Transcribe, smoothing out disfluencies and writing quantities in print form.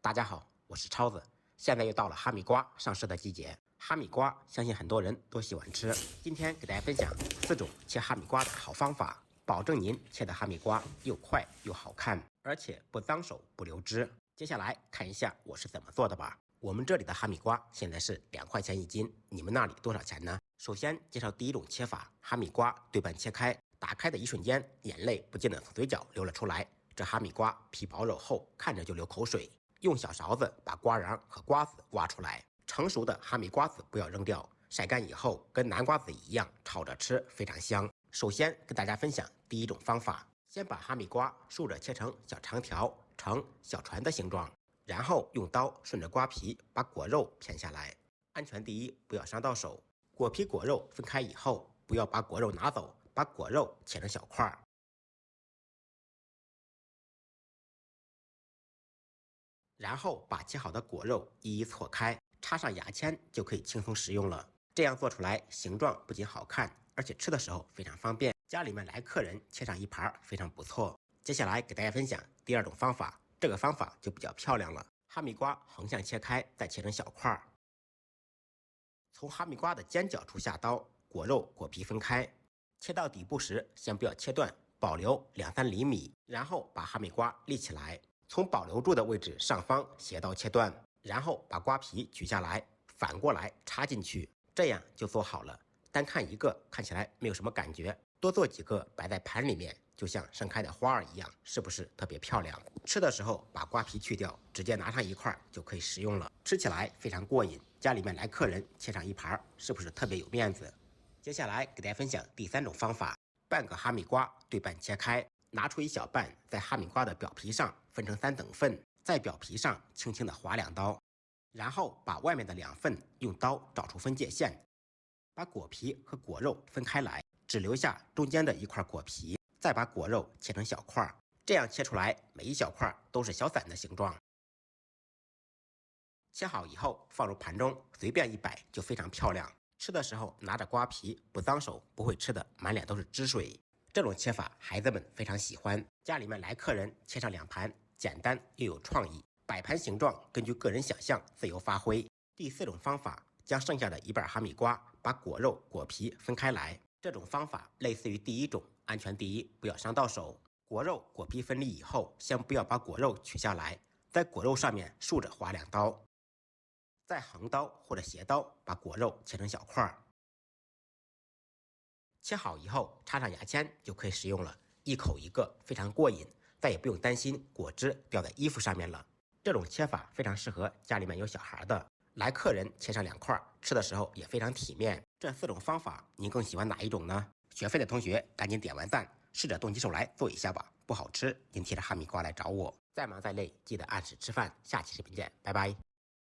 大家好，我是超子。现在又到了哈密瓜上市的季节，哈密瓜相信很多人都喜欢吃。今天给大家分享4种切哈密瓜的好方法，保证您切的哈密瓜又快又好看，而且不脏手不流汁。接下来看一下我是怎么做的吧。我们这里的哈密瓜现在是2块钱1斤，你们那里多少钱呢？首先介绍第一种切法，哈密瓜对半切开，打开的一瞬间，眼泪不禁的从嘴角流了出来。这哈密瓜皮薄肉厚，看着就流口水。用小勺子把瓜瓤和瓜子挖出来，成熟的哈密瓜子不要扔掉，晒干以后跟南瓜子一样炒着吃，非常香。首先跟大家分享第一种方法，先把哈密瓜竖着切成小长条，呈小船的形状，然后用刀顺着瓜皮把果肉片下来。安全第一，不要伤到手。果皮果肉分开以后，不要把果肉拿走，把果肉切成小块。然后把切好的果肉一一错开，插上牙签就可以轻松食用了。这样做出来形状不仅好看，而且吃的时候非常方便。家里面来客人切上一盘非常不错。接下来给大家分享第2种方法，这个方法就比较漂亮了。哈密瓜横向切开，再切成小块。从哈密瓜的尖角处下刀，果肉果皮分开。切到底部时，先不要切断，保留2-3厘米，然后把哈密瓜立起来。从保留住的位置上方斜刀切断，然后把瓜皮取下来，反过来插进去，这样就做好了。单看一个看起来没有什么感觉，多做几个摆在盘里面，就像盛开的花儿一样，是不是特别漂亮？吃的时候把瓜皮去掉，直接拿上一块就可以食用了，吃起来非常过瘾。家里面来客人切上一盘，是不是特别有面子？接下来给大家分享第3种方法，半个哈密瓜对半切开。拿出一小半，在哈密瓜的表皮上分成3等份，在表皮上轻轻地划2刀，然后把外面的2份用刀找出分界线，把果皮和果肉分开来，只留下中间的一块果皮，再把果肉切成小块，这样切出来每一小块都是小伞的形状。切好以后放入盘中，随便一摆就非常漂亮。吃的时候拿着瓜皮不脏手，不会吃的满脸都是汁水。这种切法孩子们非常喜欢，家里面来客人切上2盘，简单又有创意，摆盘形状根据个人想象自由发挥。第4种方法，将剩下的一半哈密瓜把果肉果皮分开来，这种方法类似于第1种，安全第一，不要伤到手。果肉果皮分离以后，先不要把果肉取下来，在果肉上面竖着划2刀，再横刀或者斜刀把果肉切成小块。切好以后插上牙签就可以食用了，一口一个，非常过瘾，再也不用担心果汁掉在衣服上面了。这种切法非常适合家里面有小孩的，来客人切上2块，吃的时候也非常体面。这4种方法您更喜欢哪一种呢？学会的同学赶紧点完赞，试着动起手来做一下吧。不好吃您提着哈密瓜来找我。再忙再累记得按时吃饭，下期视频见，拜拜。